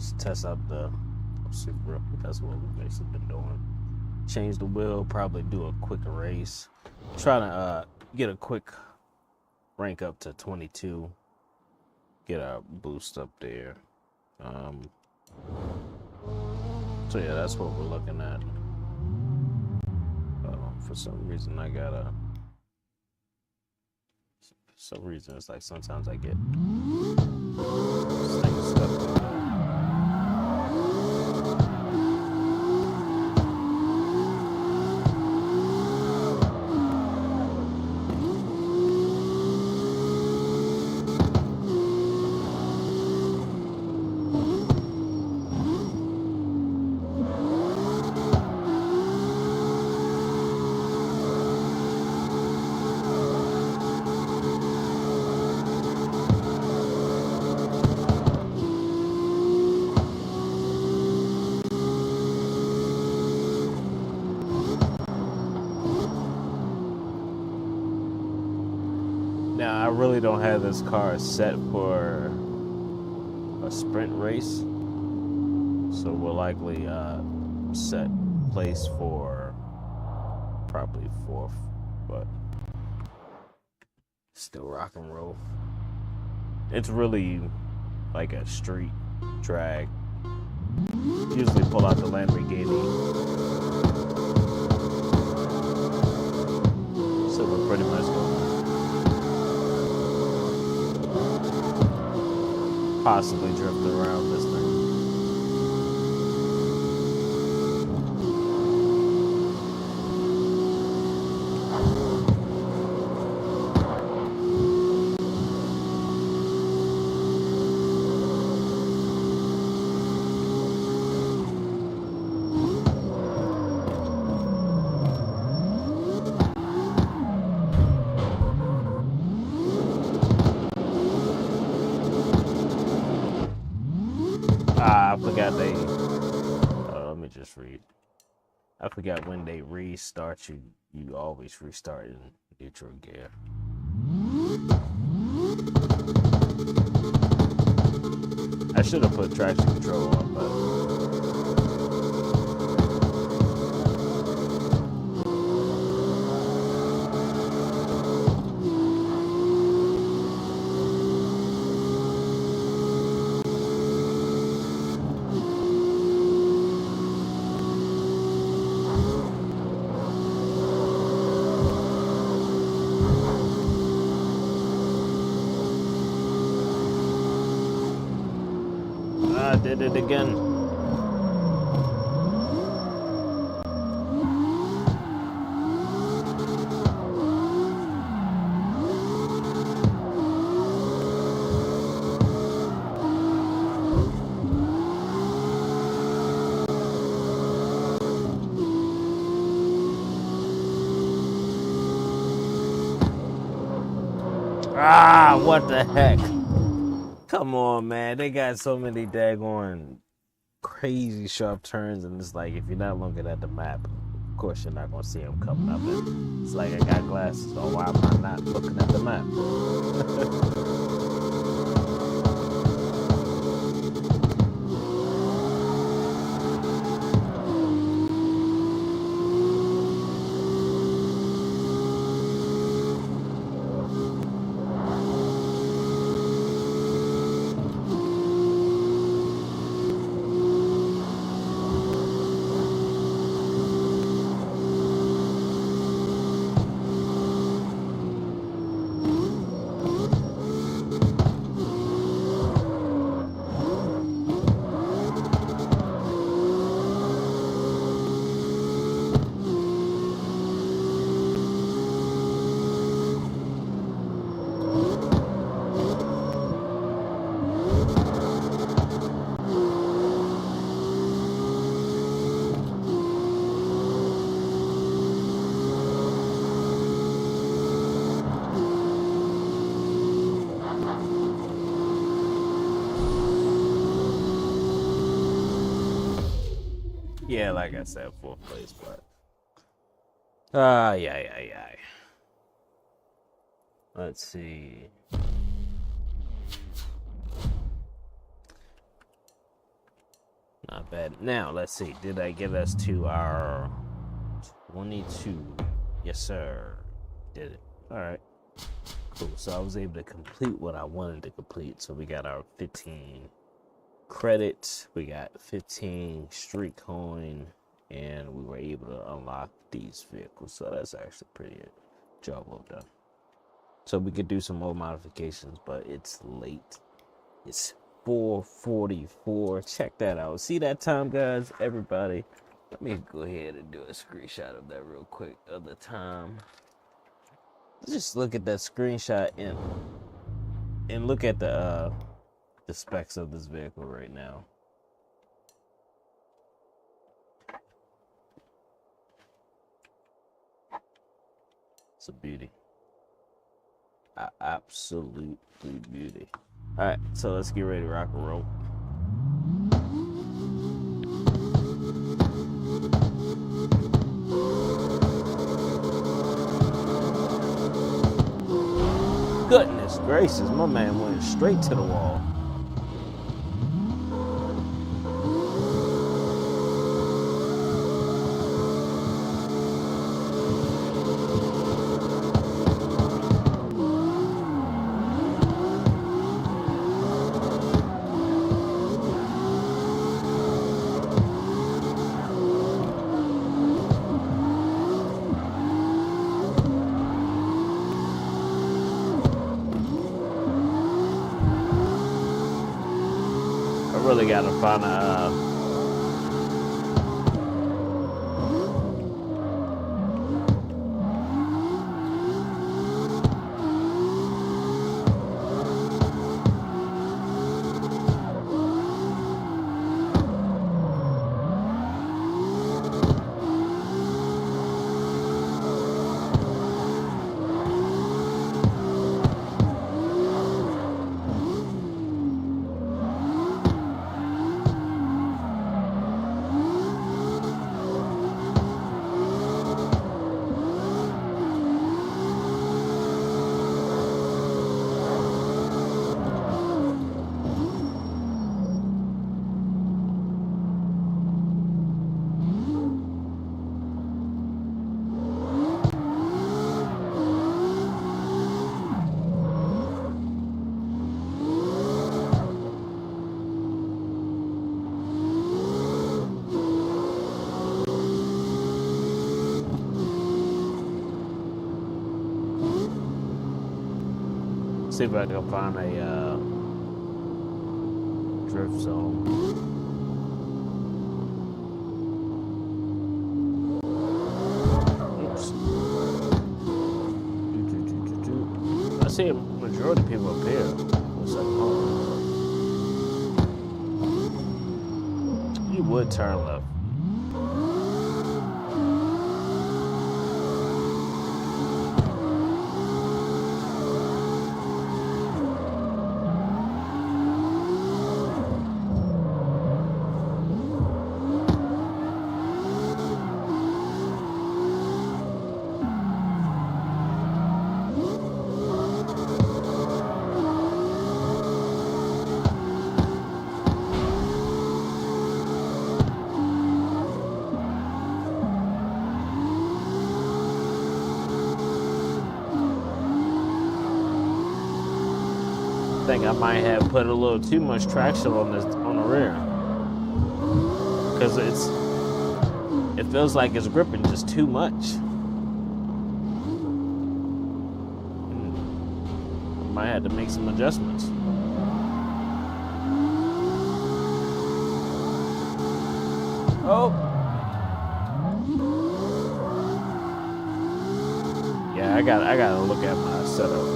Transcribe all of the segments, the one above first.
Just test out the Super. That's what we've basically been doing. Change the wheel, probably do a quick race. Trying to get a quick rank up to 22. Get a boost up there. So yeah, that's what we're looking at. For some reason I gotta. For some reason it's like sometimes I get things stuck. Now, I really don't have this car set for a sprint race, so we'll likely set place for probably 4th, but still rock and roll. It's really like a street drag. Usually pull out the Lamborghini, so we're pretty much going possibly drift around this thing. I forgot they. Let me just read. I forgot when they restart you. You always restart in neutral gear. I should have put traction control on, but. I did it again. What the heck? Come on, man. They got so many daggone crazy sharp turns, and it's like if you're not looking at the map, of course you're not gonna see them coming up. And it's like I got glasses, so why am I not looking at the map? Yeah, like I said, 4th place, but yeah. Let's see. Not bad. Now, let's see. Did I get us to our 22? Yes, sir. Did it. All right. Cool. So I was able to complete what I wanted to complete. So we got our 15 credits. We got 15 street coin. And we were able to unlock these vehicles. So that's actually pretty good. Job well done. So we could do some more modifications, but it's late. It's 4:44. Check that out. See that time, guys? Everybody, let me go ahead and do a screenshot of that real quick of the time. Just look at that screenshot and look at the specs of this vehicle right now. It's a beauty. Absolutely beauty. All right, so let's get ready to rock and roll. Goodness gracious, my man went straight to the wall. Really gotta find a see if I can find a drift zone. Oops. I see a majority of people up here. Looks like home. You would turn left. I think I might have put a little too much traction on the rear, because it feels like it's gripping just too much. I might have to make some adjustments. Oh, yeah, I gotta look at my setup.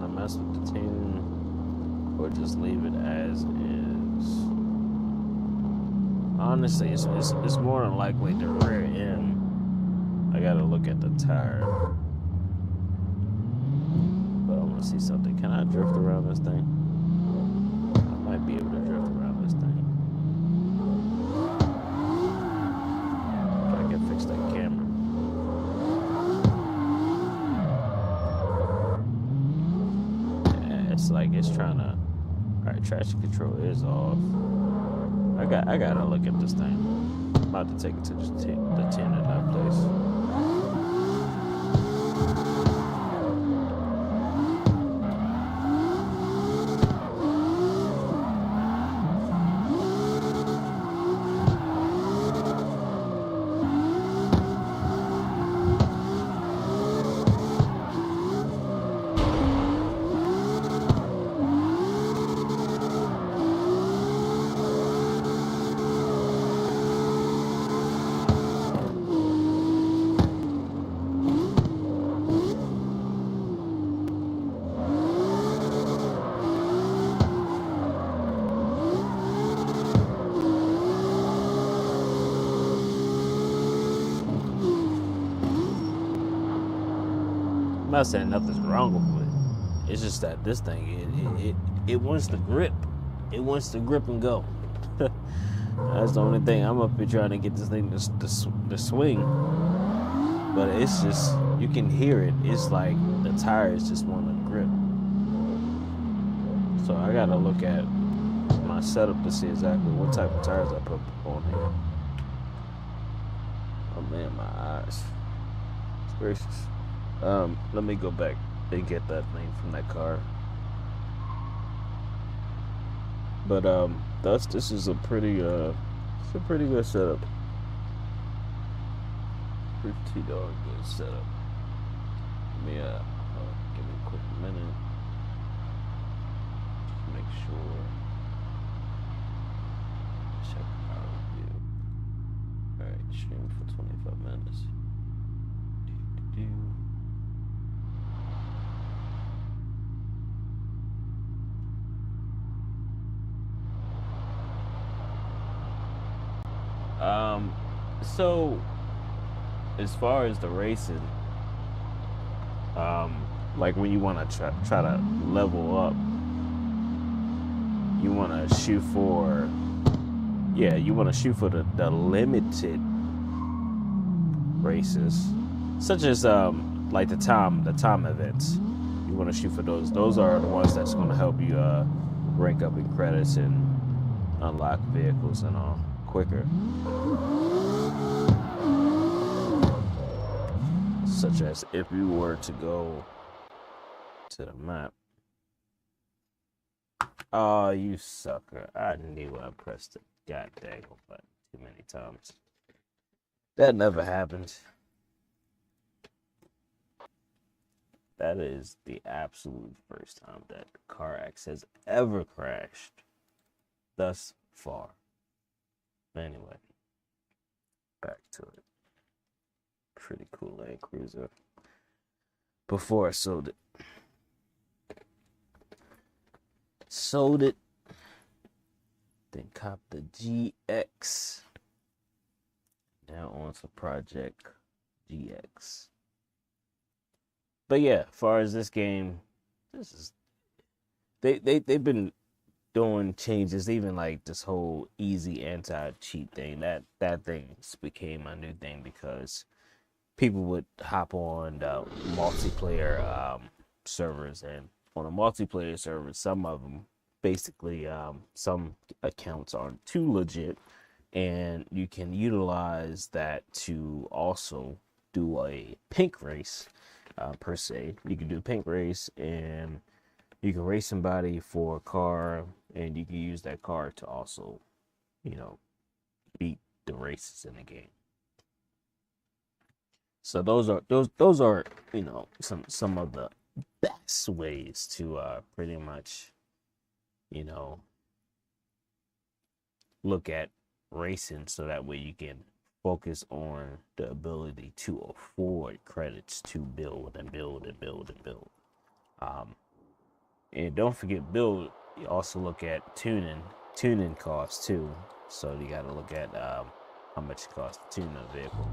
to mess with the tune or just leave it as is. Honestly, it's more than likely the rear end. I gotta look at the tire. But I want to see something. Can I drift around this thing? I might be able to drift around this thing. If I can fix that camera. Yeah, it's like it's trying to. Alright, traction control is off. I gotta look at this thing. I'm about to take it to the tin in that place. I'm not saying nothing's wrong with it. It's just that this thing, it wants to grip. It wants to grip and go. That's the only thing. I'm up here trying to get this thing to swing. But it's just, you can hear it. It's like the tires just want to grip. So I got to look at my setup to see exactly what type of tires I put on here. Oh man, my eyes. It's gracious. Let me go back and get that thing from that car. But this is a pretty good setup. Pretty darn good setup. Give me a quick minute. Just make sure. Check out review. Alright, stream for 25 minutes. So as far as the racing, like when you want to try to level up, you want to shoot for, the limited races, such as like the time events. You want to shoot for those. Those are the ones that's going to help you rank up in credits and unlock vehicles and all quicker. Such as if you were to go to the map. Oh, you sucker. I knew I pressed it. God dang it, but too many times. That never happened. That is the absolute first time that CarX has ever crashed thus far. Anyway, back to it. Pretty cool Land Cruiser. Before I sold it. Then copped the GX. Now on to Project GX. But yeah, as far as this game, they've been doing changes, even like this whole easy anti-cheat thing. That thing became a new thing because people would hop on the multiplayer servers, and on the multiplayer servers, some of them basically some accounts aren't too legit, and you can utilize that to also do a pink race per se. You can do a pink race, and you can race somebody for a car, and you can use that car to also, beat the races in the game. So those are some of the best ways to pretty much look at racing, so that way you can focus on the ability to afford credits to build and build and build and build. And don't forget build. You also look at tuning costs too. So you got to look at how much it costs to tune a vehicle.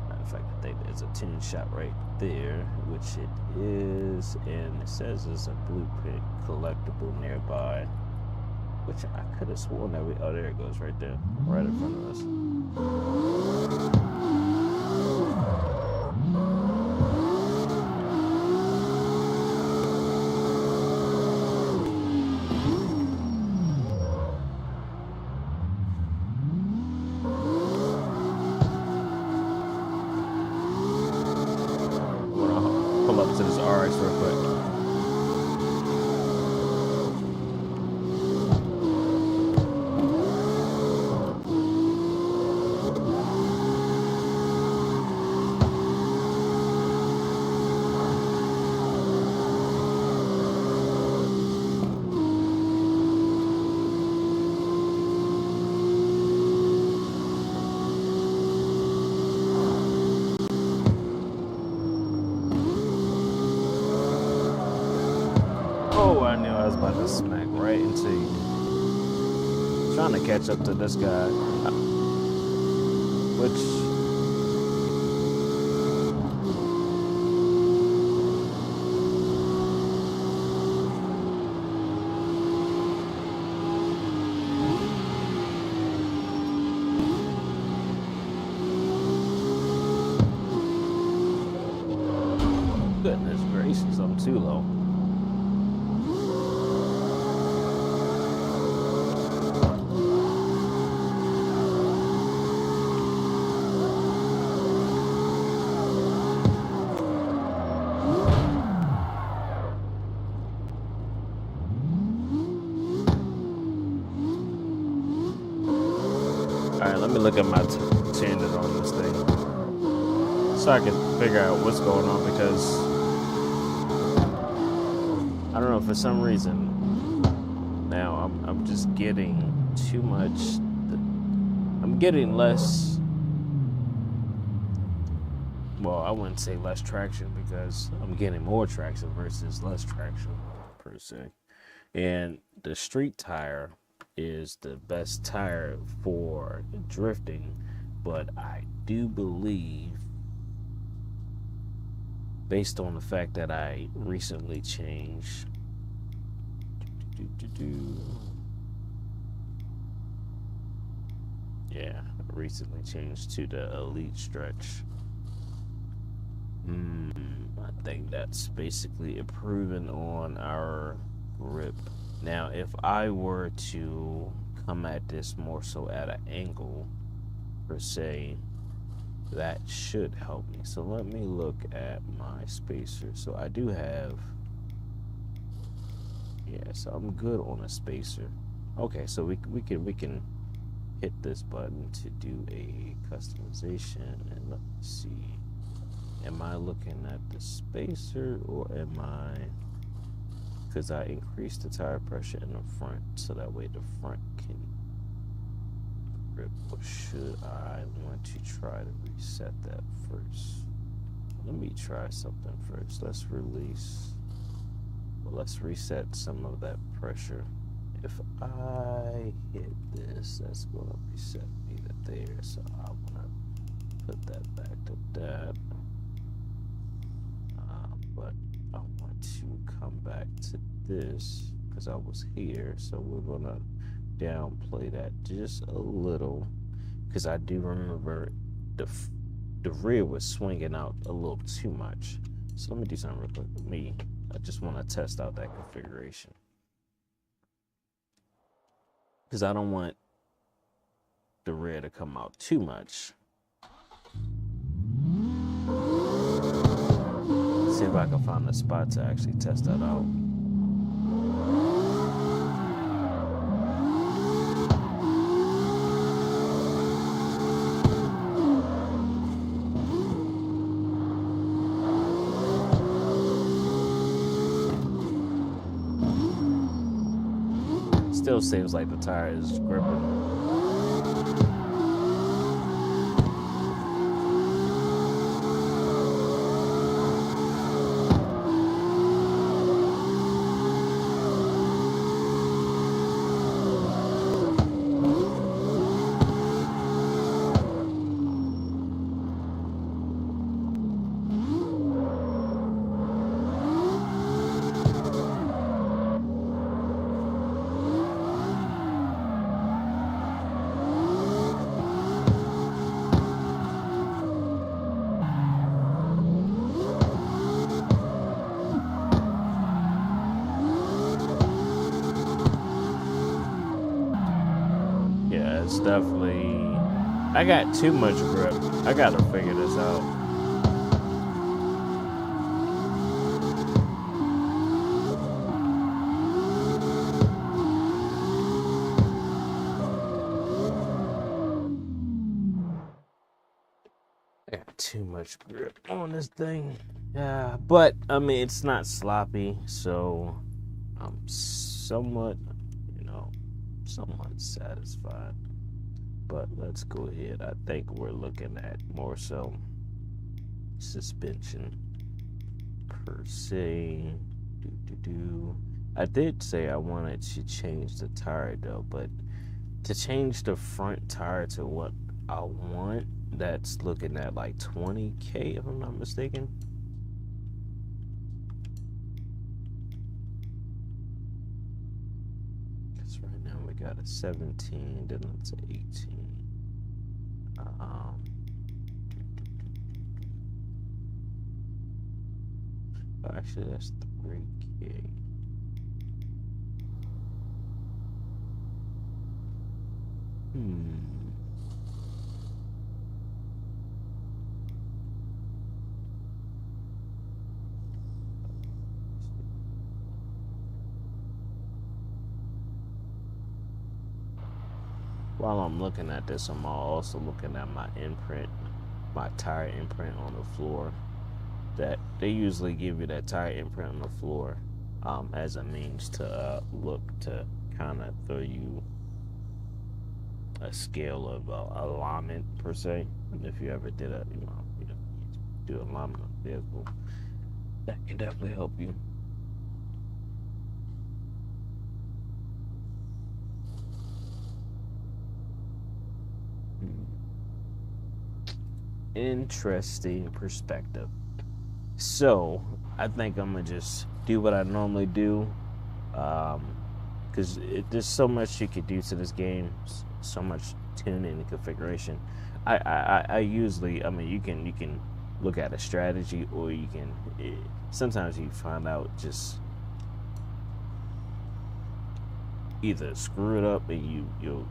Matter of fact, I think there's a tune shop right there, which it is, and it says there's a blueprint collectible nearby, which I could have sworn that we. Oh, there it goes, right there, right in front of us. Pull up to this RX real quick. Oh, I knew I was about to smack right into you. Trying to catch up to this guy. Which... Goodness gracious, I'm too low. Alright, let me look at my tuning on this thing so I can figure out what's going on, because I don't know, for some reason now I'm just getting too much. I'm getting less, well, I wouldn't say less traction, because I'm getting more traction versus less traction per se. And the street tire is the best tire for drifting, but I do believe, based on the fact that I recently changed recently changed to the elite stretch. I think that's basically improving on our grip. Now, if I were to come at this more so at an angle, per se, that should help me. So let me look at my spacer. So I do have, so I'm good on a spacer. Okay, so we can hit this button to do a customization, and let me see. Am I looking at the spacer, or am I, because I increased the tire pressure in the front so that way the front can grip, or should I want to try to reset that first? Let me try something first. Let's reset some of that pressure. If I hit this, that's going to reset me to there, so I want to put that back to that. But I want to come back to this because I was here, so we're gonna downplay that just a little, because I do remember the rear was swinging out a little too much. So let me do something real quick with me. I just want to test out that configuration, because I don't want the rear to come out too much. See if I can find a spot to actually test that out. Still seems like the tire is gripping. it's definitely. I got too much grip. I gotta figure this out. I got too much grip on this thing. Yeah, but I mean, it's not sloppy, so I'm somewhat, you know, somewhat satisfied. But let's go ahead. I think we're looking at more so suspension per se. I did say I wanted to change the tire though, but to change the front tire to what I want, that's looking at like 20K if I'm not mistaken. Because right now we got a 17, then it's an 18. Actually, that's 3K. While I'm looking at this, I'm also looking at my imprint, my tire imprint on the floor. That they usually give you that tire imprint on the floor as a means to look to kind of throw you a scale of alignment per se. And if you ever did do alignment on the vehicle, that can definitely help you. Interesting perspective. So I think I'm gonna just do what I normally do, because there's so much you could do to this game, so much tuning and configuration. I usually, I mean, you can look at a strategy, or you can sometimes you find out just either screw it up and you'll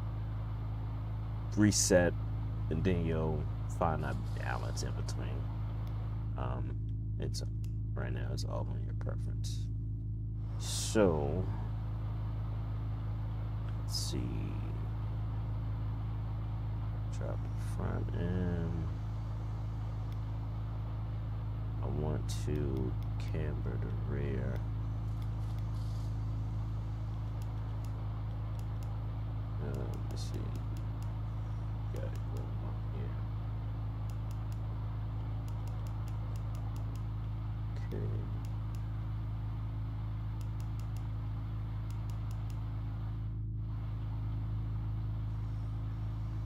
reset, and then you'll find that balance in between. It's right now it's all on your preference. So let's see. Drop the front end. I want to camber the rear. Let's see. Got it going on here. Okay.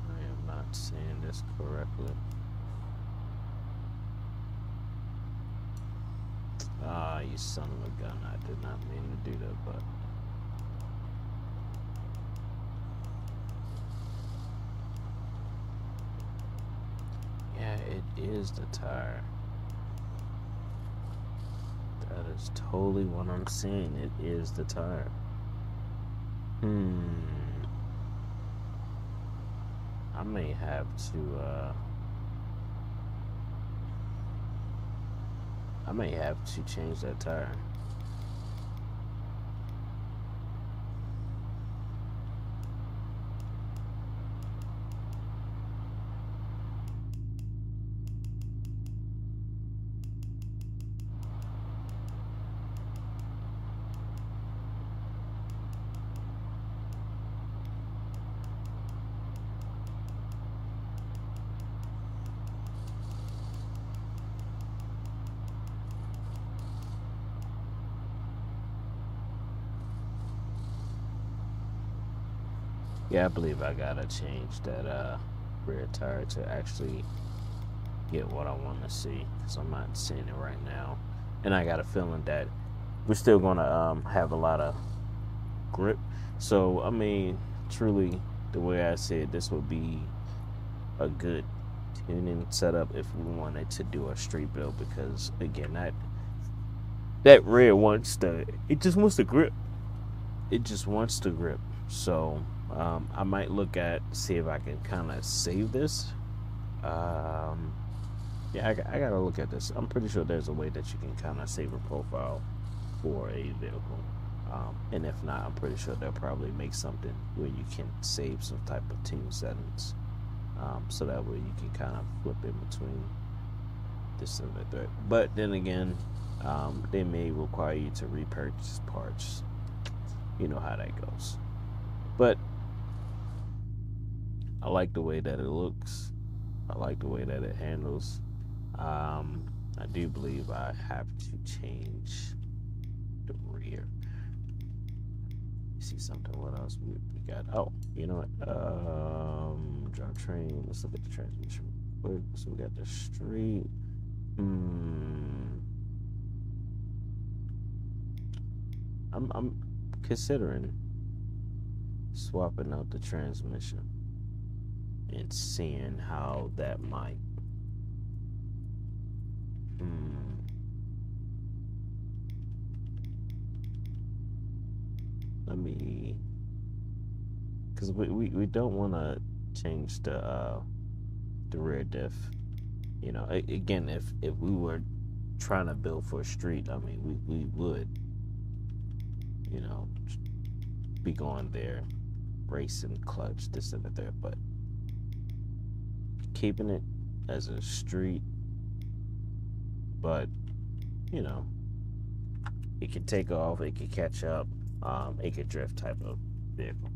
I am not saying this correctly. Ah, you son of a gun. I did not mean to do that, but yeah, it is the tire. That is totally what I'm seeing. It is the tire. I may have to change that tire. Yeah, I believe I gotta change that rear tire to actually get what I want to see, because I'm not seeing it right now, and I got a feeling that we're still gonna have a lot of grip. So I mean, truly, the way I said, this would be a good tuning setup if we wanted to do a street build, because again, that rear wants it just wants the grip. It just wants the grip. So I might look at see if I can kind of save this. Um, yeah, I gotta look at this. I'm pretty sure there's a way that you can kind of save a profile for a vehicle. And if not, I'm pretty sure they'll probably make something where you can save some type of tune settings. So that way you can kind of flip in between this and that. But then again, they may require you to repurchase parts. You know how that goes. But I like the way that it looks. I like the way that it handles. I do believe I have to change the rear. See something. What else we got? Oh, you know what? Drivetrain. Let's look at the transmission quick. So we got the street. I'm considering swapping out the transmission and seeing how that might. Let me, because we don't want to change the rear diff. You know, again, if we were trying to build for a street, I mean, we would, you know, be going there, racing, clutch, this and that, but keeping it as a street, but, you know, it could take off, it could catch up, it could drift type of vehicle.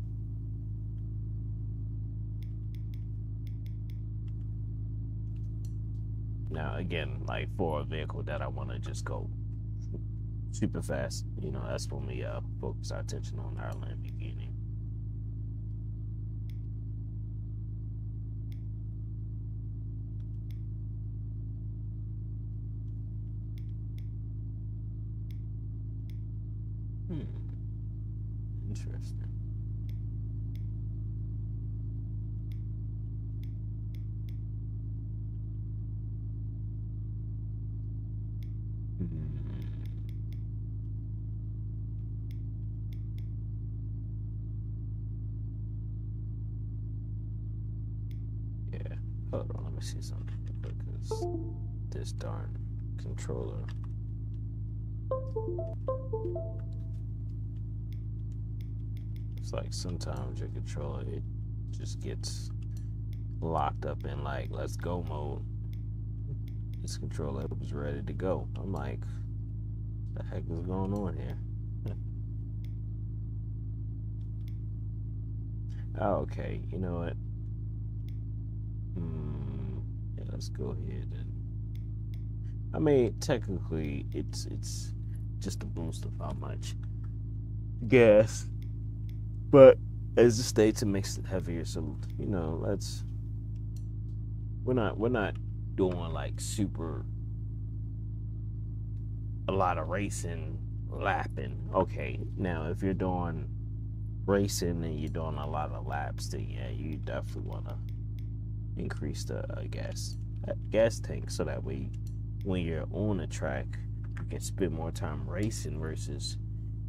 Now, again, like for a vehicle that I want to just go super fast, you know, that's when we focus our attention on our Lamborghini. Interesting. Yeah. Hold on, let me see something because this darn controller. It's like sometimes your controller it just gets locked up in like let's go mode. This controller was ready to go. I'm like, the heck is going on here? Oh, okay, you know what? Yeah, let's go ahead and. I mean, technically, it's just a boost of how much gas, but as the states, it makes it heavier. So you know, we're not doing like super a lot of racing, lapping. Okay, now if you're doing racing and you're doing a lot of laps, then yeah, you definitely want to increase the gas tank so that way when you're on a track you can spend more time racing versus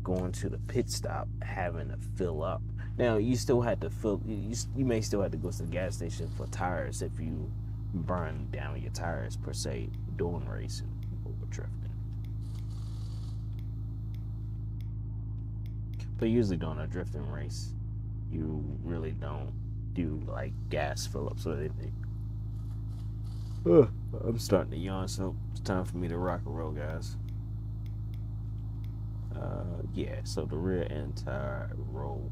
going to the pit stop having to fill up. Now you still had to fill you may still have to go to the gas station for tires if you burn down your tires per se doing racing or drifting. But usually during a drifting race, you really don't do like gas fill ups or anything. I'm starting to yawn, so it's time for me to rock and roll, guys. Yeah, so the rear end tire roll,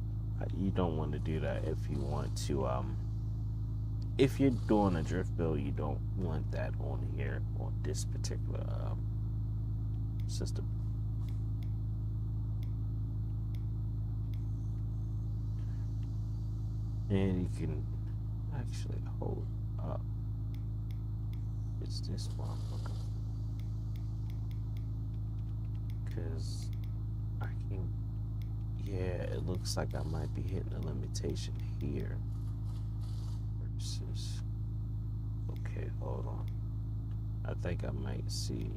you don't want to do that if you want to. If you're doing a drift build, you don't want that on here on this particular system. And you can actually hold up. It's this one I'm looking for. Because I can, yeah, it looks like I might be hitting a limitation here. Versus, okay, hold on. I think I might see.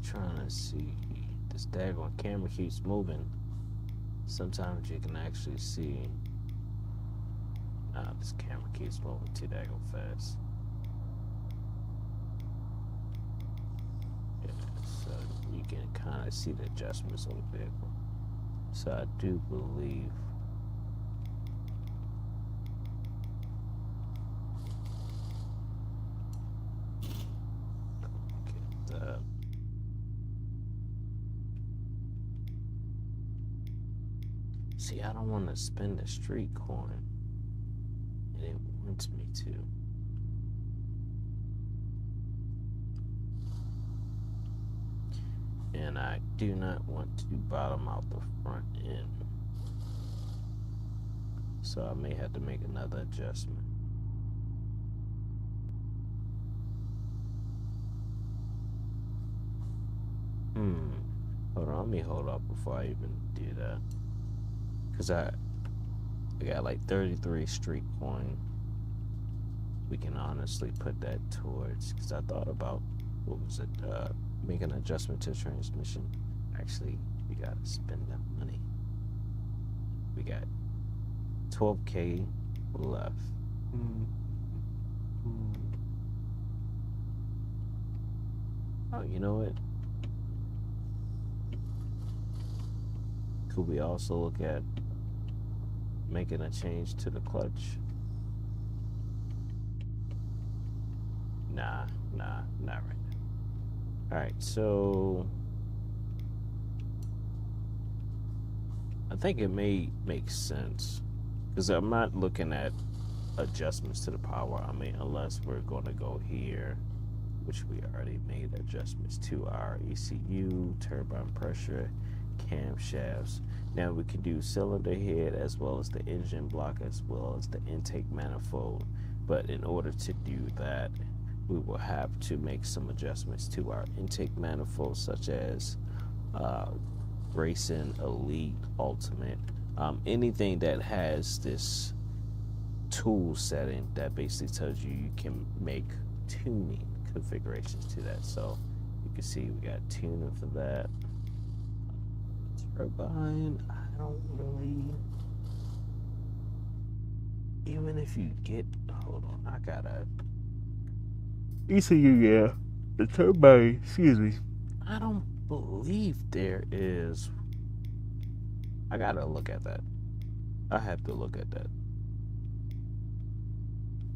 trying to see. This daggone camera keeps moving. Sometimes you can actually see. Nah, this camera keeps moving too daggone fast. Yeah, so you can kind of see the adjustments on the vehicle. So I do believe. Get that. See, I don't want to spend the street coin. And it wants me to. And I do not want to bottom out the front end. So I may have to make another adjustment. Hold on, let me hold up before I even do that. Because I got like 33 street coin. We can honestly put that towards, because I thought about, what was it, make an adjustment to transmission. Actually, we gotta spend that money. We got 12K left. Oh, you know what? Could we also look at making a change to the clutch? Nah, not right now. Alright, so I think it may make sense, because I'm not looking at adjustments to the power. I mean, unless we're going to go here, which we already made adjustments to our ECU, turbine pressure, camshafts. Now we can do cylinder head as well as the engine block as well as the intake manifold. But in order to do that, we will have to make some adjustments to our intake manifold, such as Racing, Elite, Ultimate, anything that has this tool setting that basically tells you you can make tuning configurations to that. So you can see we got tuning for that. Turbine, I don't really. Even if you get, hold on, I gotta. ECU, yeah, the turbine. Excuse me. I don't believe there is. I gotta look at that. I have to look at that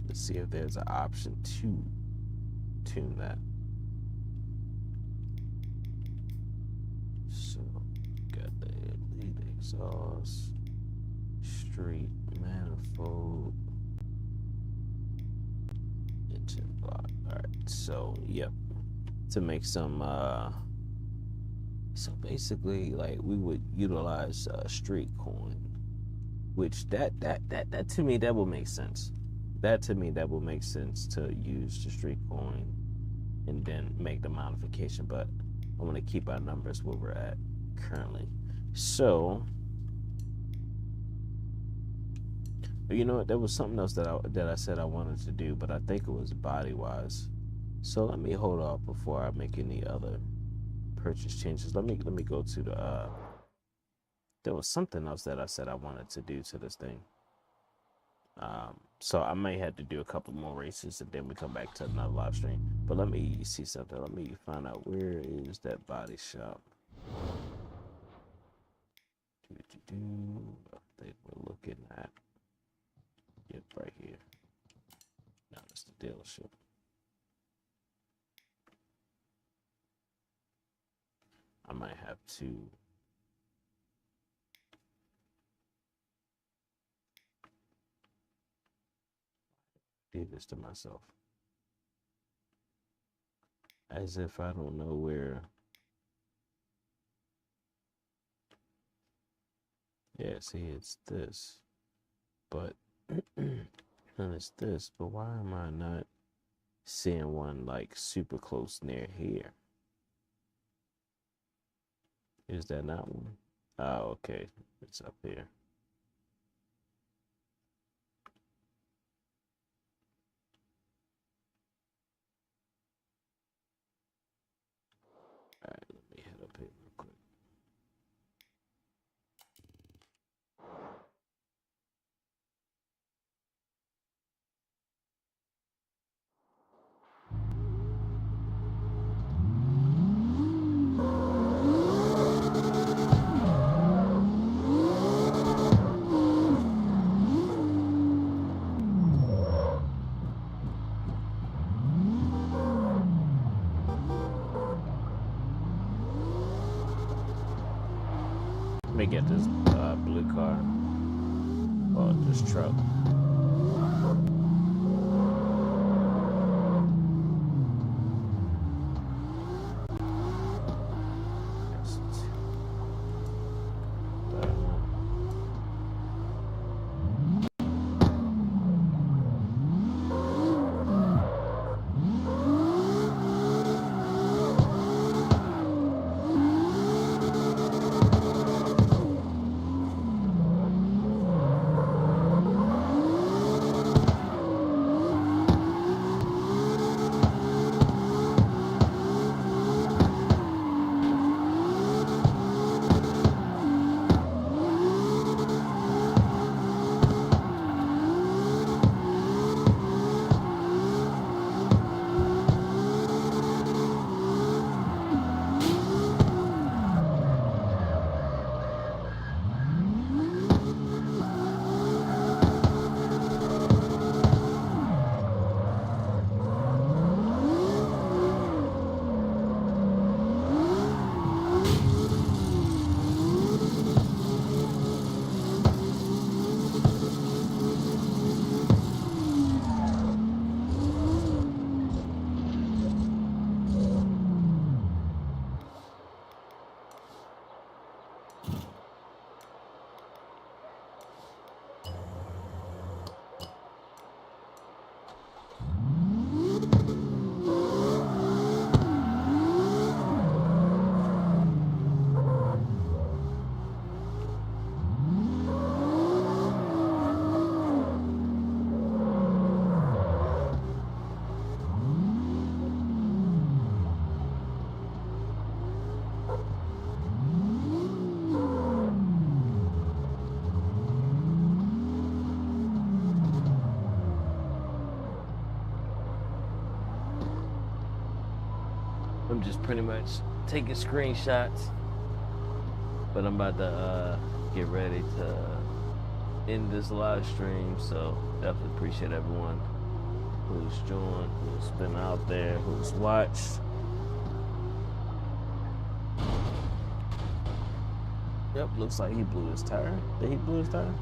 to see if there's an option to tune that. So, got the Elite exhaust, street manifold, engine block. All right, so yep, to make some. So basically, like we would utilize street coin, which that to me that will make sense. That to me that will make sense to use the street coin and then make the modification. But I want to keep our numbers where we're at currently. So, you know what? There was something else that I said I wanted to do, but I think it was body wise. So let me hold off before I make any other purchase changes. Let me go to the. There was something else that I said I wanted to do to this thing. So I may have to do a couple more races and then we come back to another live stream. But let me see something. Let me find out where is that body shop. I think we're looking at it right here. Now that's the dealership. I might have to do this to myself. As if I don't know where. Yeah, see, it's this. But, and it's this. But why am I not seeing one like super close near here? Is that not one? Oh, okay. It's up here. Alright, Let me get this blue car or this truck. I'm just pretty much taking screenshots, but I'm about to get ready to end this live stream. So definitely appreciate everyone who's joined, who's been out there, who's watched. Yep, looks like he blew his tire. Did he blow his tire?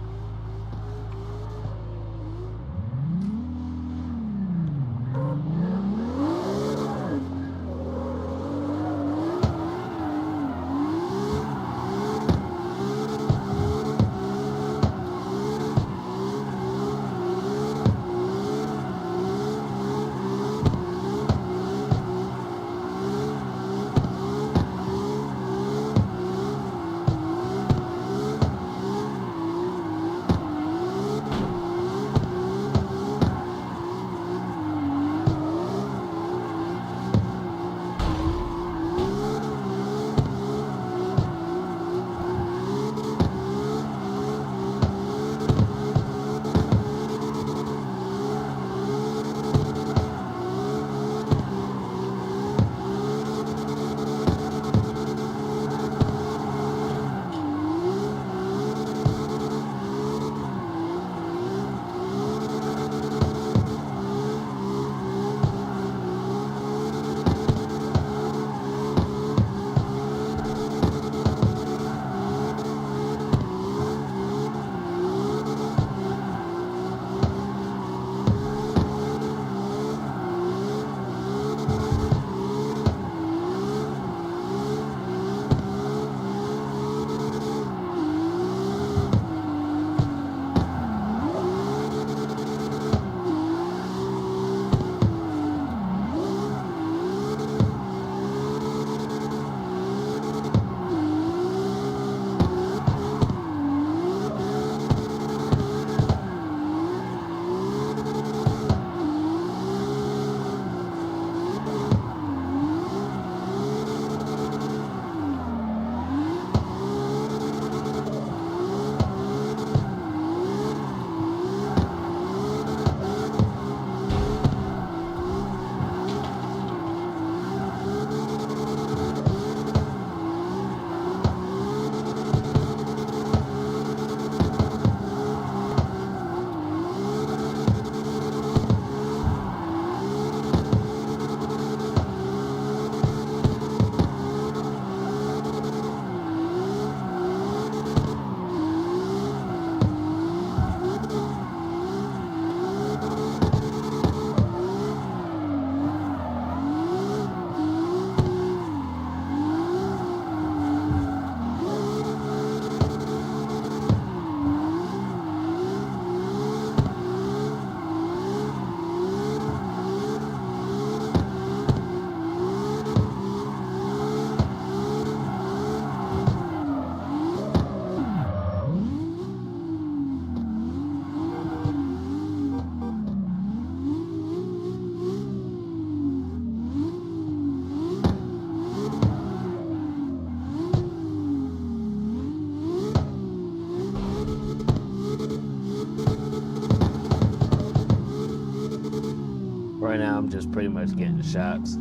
Right now, I'm just pretty much getting the shocks.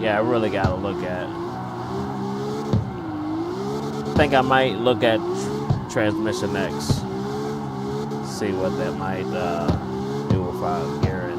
Yeah, I really gotta look at. I think I might look at Transmission X. See what that might do if I gear it.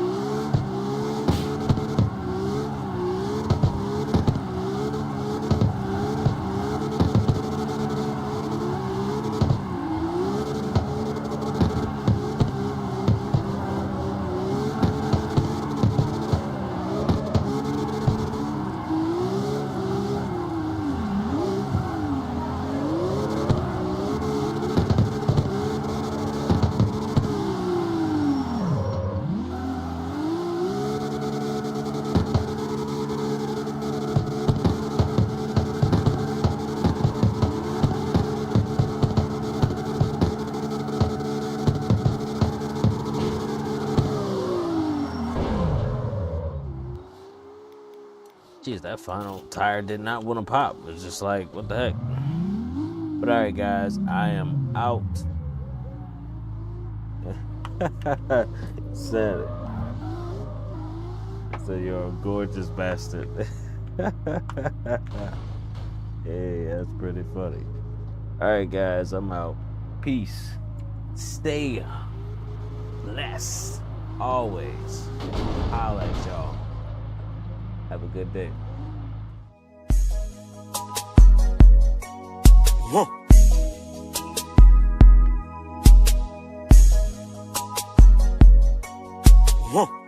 Jeez, that final tire did not want to pop. It's just like, what the heck? But all right, guys, I am out. Said it. So you're a gorgeous bastard. Hey, that's pretty funny. All right, guys, I'm out. Peace. Stay blessed. Always. I'll at y'all. Have a good day. Whoa. Whoa.